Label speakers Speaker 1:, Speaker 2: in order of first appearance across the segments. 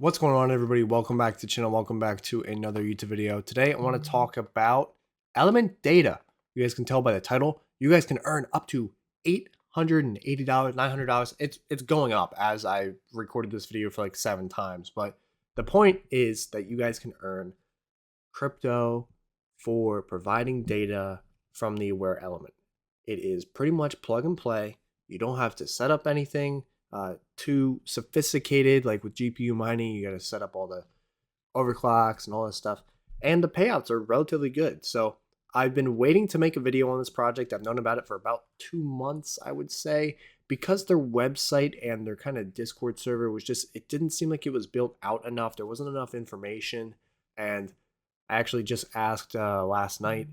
Speaker 1: What's going on, everybody? Welcome back to the channel. Welcome back to another YouTube video. Today I want to talk about element data. You guys can tell by the title, you guys can earn up to $880, $900. It's going up as I recorded this video for like 7 times, but the point is that you guys can earn crypto for providing data from the Aware element. It is pretty much plug and play. You don't have to set up anything too sophisticated. Like with GPU mining, you got to set up all the overclocks and all this stuff, and the payouts are relatively good. So I've been waiting to make a video on this project. I've known about it for about 2 months, I would say, because their website and their kind of Discord server was just, it didn't seem like it was built out enough. There wasn't enough information. And I actually just asked last night,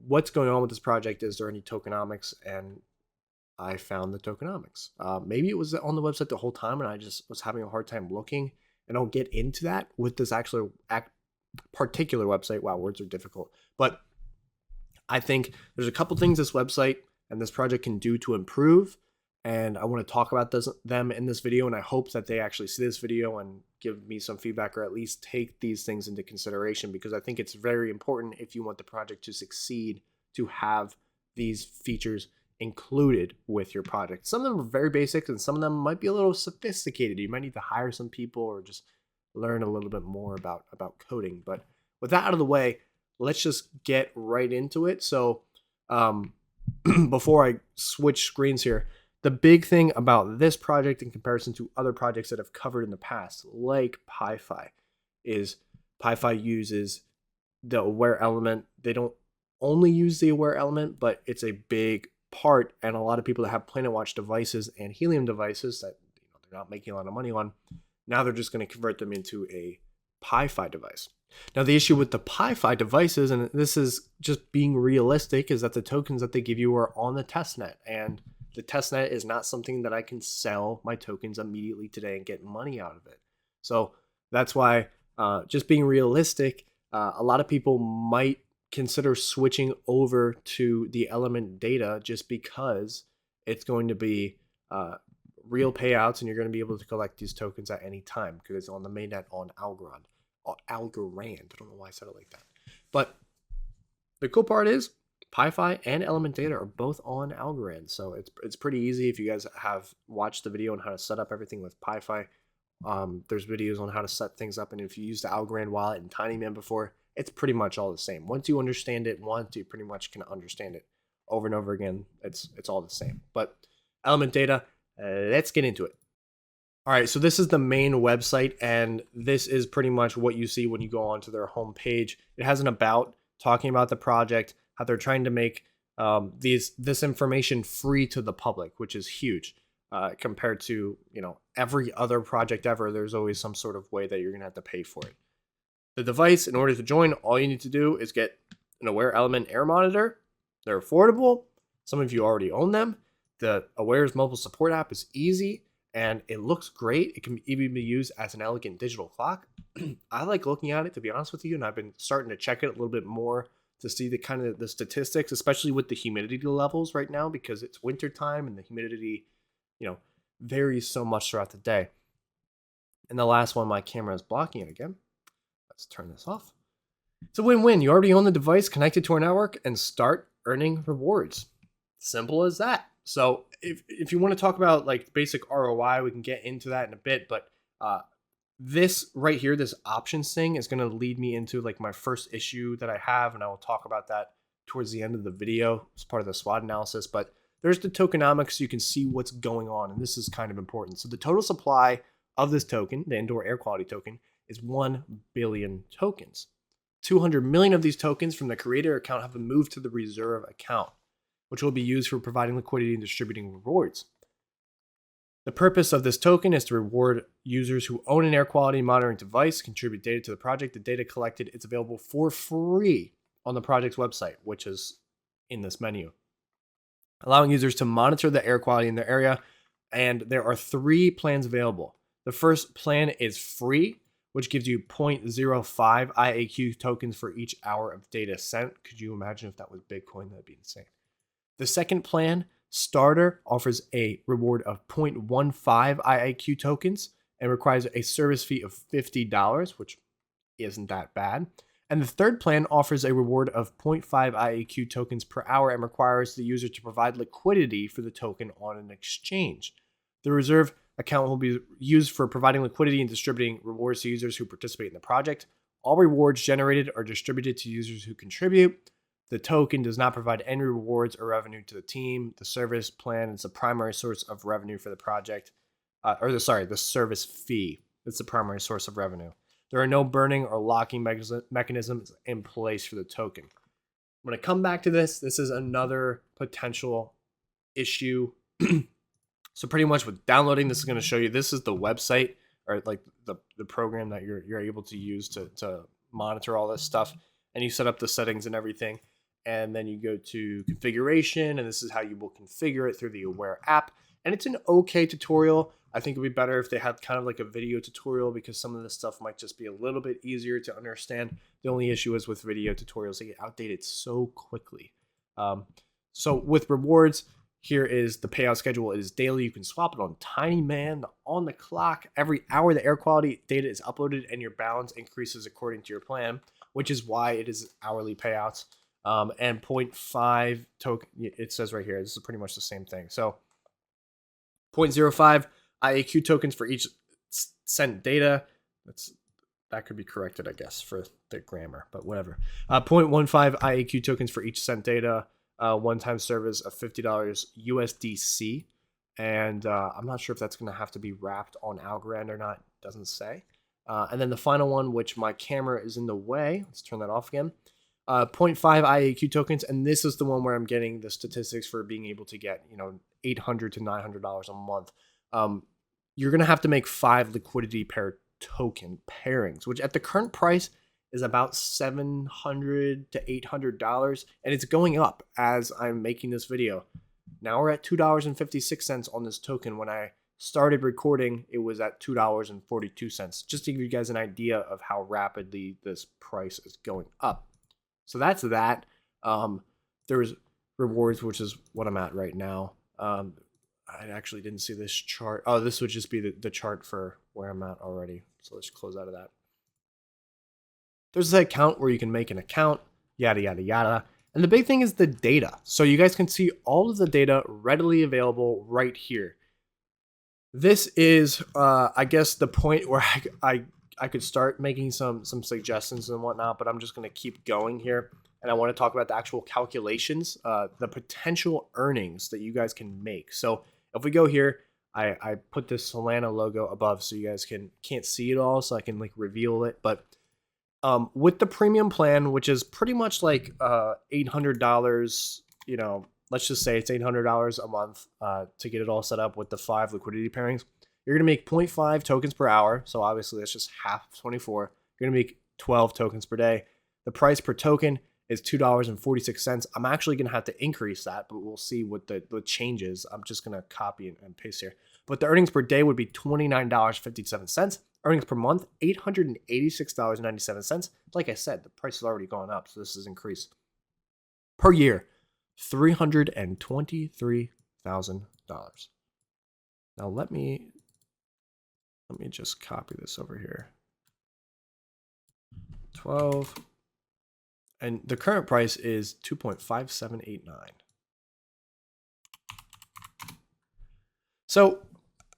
Speaker 1: what's going on with this project? Is there any tokenomics? And I found the tokenomics. Maybe it was on the website the whole time and I just was having a hard time looking, and I'll get into that with this particular website. Wow, words are difficult. But I think there's a couple things this website and this project can do to improve, and I want to talk about them in this video, and I hope that they actually see this video and give me some feedback, or at least take these things into consideration, because I think it's very important if you want the project to succeed to have these features included with your project. Some of them are very basic and some of them might be a little sophisticated. You might need to hire some people or just learn a little bit more about coding. But with that out of the way, let's just get right into it. So before I switch screens here, the big thing about this project in comparison to other projects that I've covered in the past, like PiFi, is PiFi uses the Aware element. They don't only use the Aware element, but it's a big part, and a lot of people that have Planetwatch devices and Helium devices that they're not making a lot of money on, now they're just going to convert them into a PiFi device. Now the issue with the PiFi devices, and this is just being realistic, is that the tokens that they give you are on the testnet, and the testnet is not something that I can sell my tokens immediately today and get money out of it. So that's why, just being realistic, a lot of people might consider switching over to the element data just because it's going to be real payouts, and you're going to be able to collect these tokens at any time because it's on the mainnet on Algorand. I don't know why I said it like that. But the cool part is PiFi and element data are both on Algorand. So it's pretty easy. If you guys have watched the video on how to set up everything with PiFi, there's videos on how to set things up. And if you used the Algorand wallet and Tinyman before, it's pretty much all the same. Once you understand it once, you pretty much can understand it over and over again. It's all the same. But element data, let's get into it. All right, so this is the main website, and this is pretty much what you see when you go onto their homepage. It has an about talking about the project, how they're trying to make this information free to the public, which is huge compared to every other project ever. There's always some sort of way that you're gonna have to pay for it. The device, in order to join, all you need to do is get an Aware Element Air Monitor. They're affordable. Some of you already own them. The Awairs mobile support app is easy, and it looks great. It can even be used as an elegant digital clock. I like looking at it, to be honest with you, and I've been starting to check it a little bit more to see the statistics, especially with the humidity levels right now, because it's winter time and the humidity, varies so much throughout the day. And the last one, my camera is blocking it again. Let's turn this off. It's a win-win. You already own the device, connected to our network, and start earning rewards. Simple as that. So if you want to talk about like basic ROI, we can get into that in a bit. But this right here, this options thing, is going to lead me into like my first issue that I have, and I will talk about that towards the end of the video as part of the SWOT analysis. But there's the tokenomics, so you can see what's going on, and this is kind of important. So the total supply of this token, the indoor air quality token, is 1 billion tokens. 200 million of these tokens from the creator account have been moved to the reserve account, which will be used for providing liquidity and distributing rewards. The purpose of this token is to reward users who own an air quality monitoring device, contribute data to the project. The data collected is available for free on the project's website, which is in this menu, allowing users to monitor the air quality in their area. And there are 3 plans available. The first plan is free, which gives you 0.05 IAQ tokens for each hour of data sent. Could you imagine if that was Bitcoin? That'd be insane. The second plan, Starter, offers a reward of 0.15 IAQ tokens and requires a service fee of $50, which isn't that bad. And the third plan offers a reward of 0.5 IAQ tokens per hour and requires the user to provide liquidity for the token on an exchange. The reserve account will be used for providing liquidity and distributing rewards to users who participate in the project. All rewards generated are distributed to users who contribute. The token does not provide any rewards or revenue to the team. The service plan is the primary source of revenue for the project. The service fee. It's the primary source of revenue. There are no burning or locking mechanisms in place for the token. When I come back to this is another potential issue. So pretty much with downloading, this is going to show you, this is the website or like the program that you're able to use to monitor all this stuff. And you set up the settings and everything. And then you go to configuration, and this is how you will configure it through the Awair app. And it's an okay tutorial. I think it'd be better if they had kind of like a video tutorial, because some of this stuff might just be a little bit easier to understand. The only issue is with video tutorials, they get outdated so quickly. So with rewards, here is the payout schedule. It is daily. You can swap it on Tiny Man, on the clock. Every hour, the air quality data is uploaded and your balance increases according to your plan, which is why it is hourly payouts. And 0.5 token, it says right here, this is pretty much the same thing. So 0.05 IAQ tokens for each sent data. That could be corrected, I guess, for the grammar, but whatever. 0.15 IAQ tokens for each sent data. One-time service of $50 USDC. And I'm not sure if that's going to have to be wrapped on Algorand or not. It doesn't say. And then the final one, which my camera is in the way. Let's turn that off again. 0.5 IAQ tokens, and this is the one where I'm getting the statistics for being able to get, $800 to $900 a month. You're gonna have to make 5 liquidity pair token pairings, which at the current price is about $700 to $800, and it's going up as I'm making this video. Now we're at $2.56 on this token. When I started recording, it was at $2.42, just to give you guys an idea of how rapidly this price is going up. So that's that. There's rewards, which is what I'm at right now. I actually didn't see this chart. Oh, this would just be the chart for where I'm at already. So let's close out of that. There's the account where you can make an account, yada, yada, yada. And the big thing is the data. So you guys can see all of the data readily available right here. This is, I guess, the point where I could start making some suggestions and whatnot, but I'm just going to keep going here. And I want to talk about the actual calculations, the potential earnings that you guys can make. So if we go here, I put this Solana logo above so you guys can't see it all, so I can like reveal it. But with the premium plan, which is pretty much like $800, let's just say it's $800 a month to get it all set up with the 5 liquidity pairings. You're going to make 0.5 tokens per hour. So obviously that's just half of 24. You're going to make 12 tokens per day. The price per token is $2.46. I'm actually going to have to increase that, but we'll see what the changes. I'm just going to copy and paste here. But the earnings per day would be $29.57. Earnings per month, $886.97. Like I said, the price has already gone up, so this is increased. Per year, $323,000. Now let me just copy this over here. 12. And the current price is 2.5789. So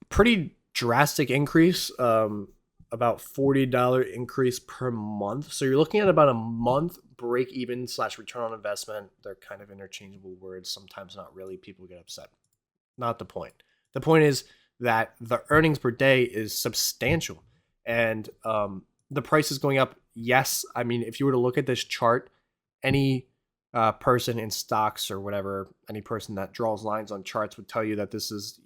Speaker 1: pretty drastic increase, about $40 increase per month. So you're looking at about a month break even / return on investment. They're kind of interchangeable words. Sometimes not really. People get upset. Not the point. The point is that the earnings per day is substantial, and the price is going up. Yes, I mean, if you were to look at this chart, any person in stocks or whatever, any person that draws lines on charts would tell you that this is,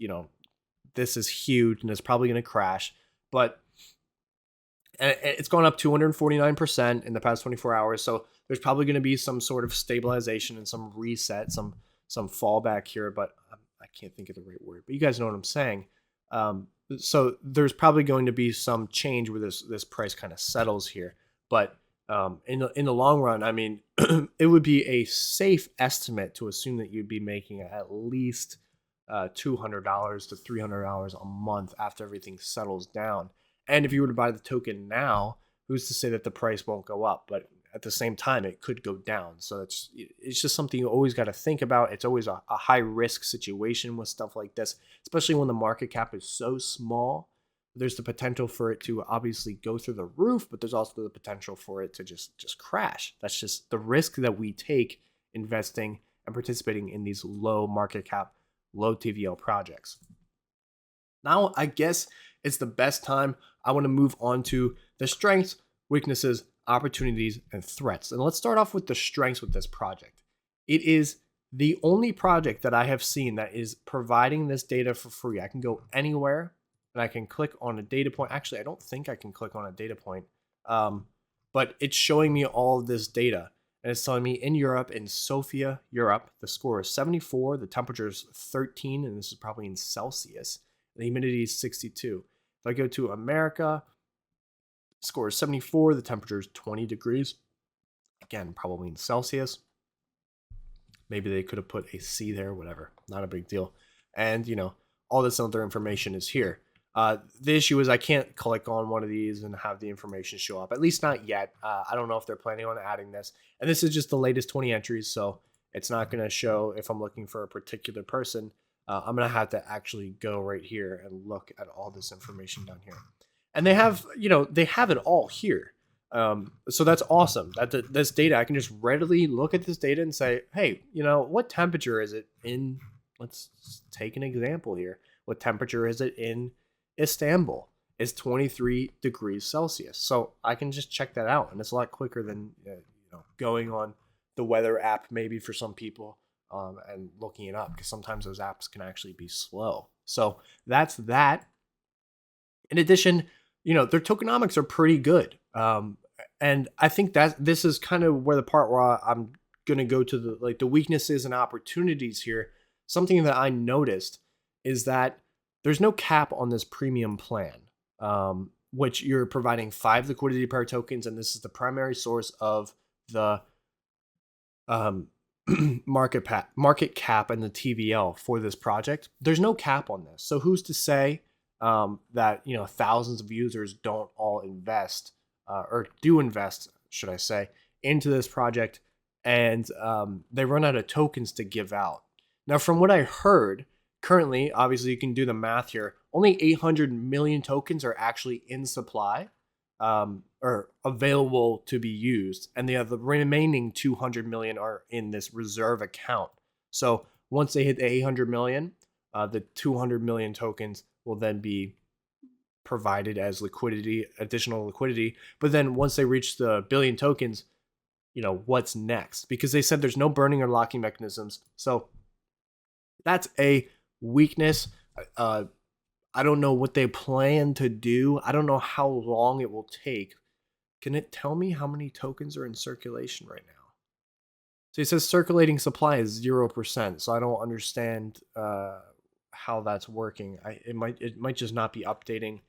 Speaker 1: this is huge and it's probably going to crash. But it's gone up 249% in the past 24 hours. So there's probably going to be some sort of stabilization and some reset, some fallback here, but I can't think of the right word, but you guys know what I'm saying. So there's probably going to be some change where this price kind of settles here. But in the long run, I mean, it would be a safe estimate to assume that you'd be making at least $200 to $300 a month after everything settles down. And if you were to buy the token now, who's to say that the price won't go up? But at the same time, it could go down. So it's just something you always got to think about. It's always a high risk situation with stuff like this, especially when the market cap is so small. There's the potential for it to obviously go through the roof, but there's also the potential for it to just crash. That's just the risk that we take investing and participating in these low market cap, low TVL projects. Now, I guess it's the best time. I want to move on to the strengths, weaknesses, opportunities, and threats. And let's start off with the strengths with this project. It is the only project that I have seen that is providing this data for free. I can go anywhere and I can click on a data point. Actually, I don't think I can click on a data point, but it's showing me all of this data. And it's telling me in Europe, in Sofia, Europe, the score is 74, the temperature is 13, and this is probably in Celsius. The humidity is 62. If I go to America, the score is 74, the temperature is 20 degrees. Again, probably in Celsius. Maybe they could have put a C there, whatever. Not a big deal. And, all this other information is here. The issue is I can't click on one of these and have the information show up, at least not yet. I don't know if they're planning on adding this. And this is just the latest 20 entries, so it's not going to show if I'm looking for a particular person. I'm going to have to actually go right here and look at all this information down here. And they have, they have it all here. So that's awesome. This data, I can just readily look at this data and say, hey, what temperature is it in? Let's take an example here. What temperature is it in Istanbul? Is 23 degrees Celsius. So I can just check that out, and it's a lot quicker than going on the weather app maybe for some people and looking it up, because sometimes those apps can actually be slow. So that's that. In addition, their tokenomics are pretty good, and I think that this is kind of where the part where I'm gonna go to the weaknesses and opportunities here. Something that I noticed is that there's no cap on this premium plan, which you're providing 5 liquidity pair tokens, and this is the primary source of the market cap and the TVL for this project. There's no cap on this. So who's to say that thousands of users don't all invest or do invest, should I say, into this project, and they run out of tokens to give out. Now, from what I heard, currently, obviously, you can do the math here. Only 800 million tokens are actually in supply or available to be used. And the remaining 200 million are in this reserve account. So once they hit the 800 million, the 200 million tokens will then be provided as liquidity, additional liquidity. But then once they reach the billion tokens, what's next? Because they said there's no burning or locking mechanisms. So that's a weakness. I don't know what they plan to do. I don't know how long it will take. Can it tell me how many tokens are in circulation right now? So it says circulating supply is 0%. So I don't understand how that's working. It might just not be updating.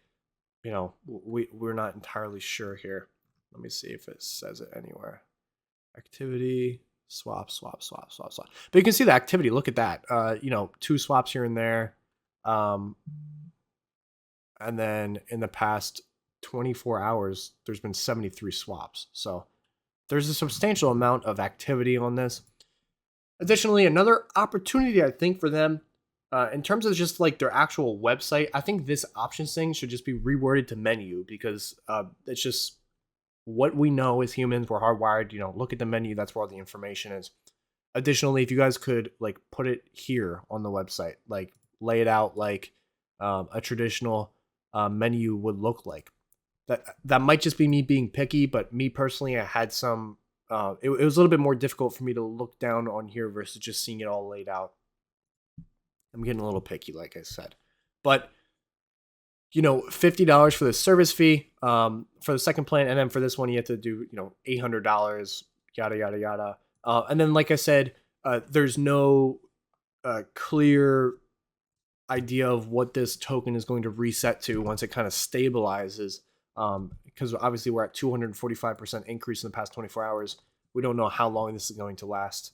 Speaker 1: We're not entirely sure here. Let me see if it says it anywhere. Activity. Swap. But you can see the activity. Look at that. 2 swaps here and there. And then in the past 24 hours, there's been 73 swaps. So there's a substantial amount of activity on this. Additionally, another opportunity, I think, for them, in terms of just like their actual website, I think this options thing should just be reworded to menu, because it's just what we know as humans. We're hardwired, look at the menu. That's where all the information is. Additionally, if you guys could put it here on the website, lay it out like a traditional menu would look like. That might just be me being picky, but me personally, I had some. It was a little bit more difficult for me to look down on here versus just seeing it all laid out. I'm getting a little picky, like I said, but $50 for the service fee for the second plan, and then for this one you have to do $800, yada yada yada. And then, like I said, there's no clear idea of what this token is going to reset to once it kind of stabilizes, because obviously we're at 245% increase in the past 24 hours. We don't know how long this is going to last.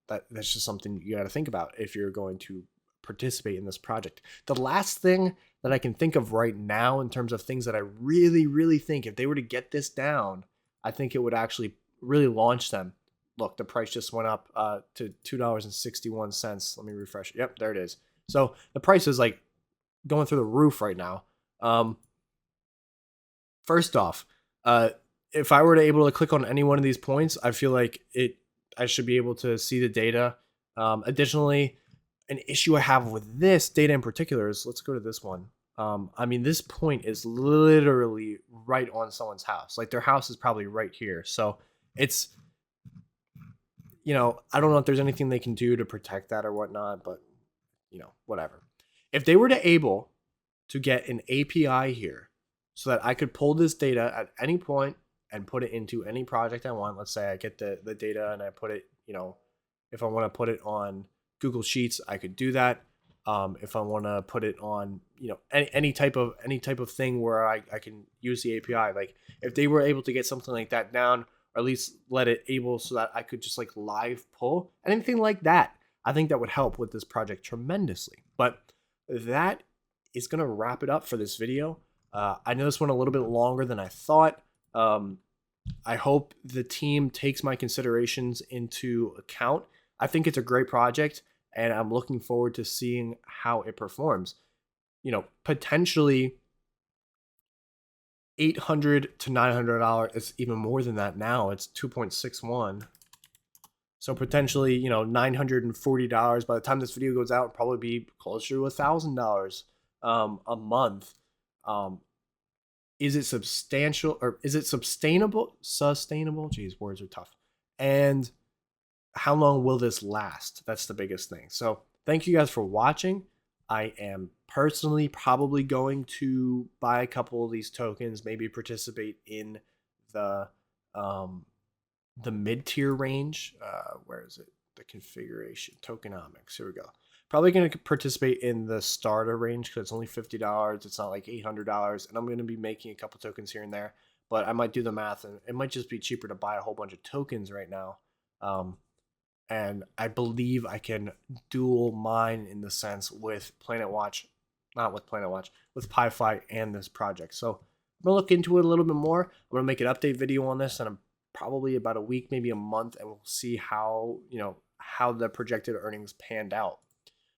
Speaker 1: That's just something you got to think about if you're going to participate in this project. The last thing that I can think of right now in terms of things that I really, really think if they were to get this down, I think it would actually really launch them. Look, the price just went up to $2.61. Let me refresh it. Yep, there it is. So the price is like going through the roof right now. First off, if I were to able to click on any one of these points, I feel like I should be able to see the data. Additionally, an issue I have with this data in particular is, let's go to this one. I mean, this point is literally right on someone's house. Like their house is probably right here. So it's, you know, I don't know if there's anything they can do to protect that or whatnot, but you know, whatever. If they were to able to get an API here so that I could pull this data at any point and put it into any project I want. Let's say I get the data and I put it, you know, if I want to put it on Google Sheets, I could do that. If I want to put it on, you know, any type of thing where I can use the API, like if they were able to get something like that down, or at least let it able so that I could just like live pull anything like that, I think that would help with this project tremendously. But that is going to wrap it up for this video. I know this went a little bit longer than I thought. I hope the team takes my considerations into account. I think it's a great project, and I'm looking forward to seeing how it performs. You know, potentially $800 to $900. It's even more than that now. It's 2.61. So potentially, you know, $940. By the time this video goes out, it'll probably be closer to $1,000 a month. Is it substantial, or is it sustainable? Geez, words are tough. And how long will this last? That's the biggest thing. So thank you guys for watching. I am personally probably going to buy a couple of these tokens, maybe participate in the mid-tier range. Where is it? The configuration, tokenomics. Here we go. Probably going to participate in the starter range because it's only $50. It's not like $800, and I'm going to be making a couple tokens here and there. But I might do the math, and it might just be cheaper to buy a whole bunch of tokens right now. And I believe I can dual mine in the sense with Planetwatch, not with Planetwatch, with PiFi and this project. So I'm going to look into it a little bit more. I'm going to make an update video on this, and I'm probably about a week, maybe a month, and we'll see how, you know, how the projected earnings panned out.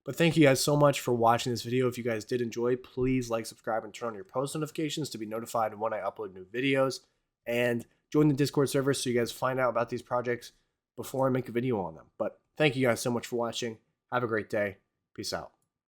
Speaker 1: But thank you guys so much for watching this video. If you guys did enjoy, please like, subscribe, and turn on your post notifications to be notified when I upload new videos. And join the Discord server so you guys find out about these projects before I make a video on them. But thank you guys so much for watching. Have a great day. Peace out.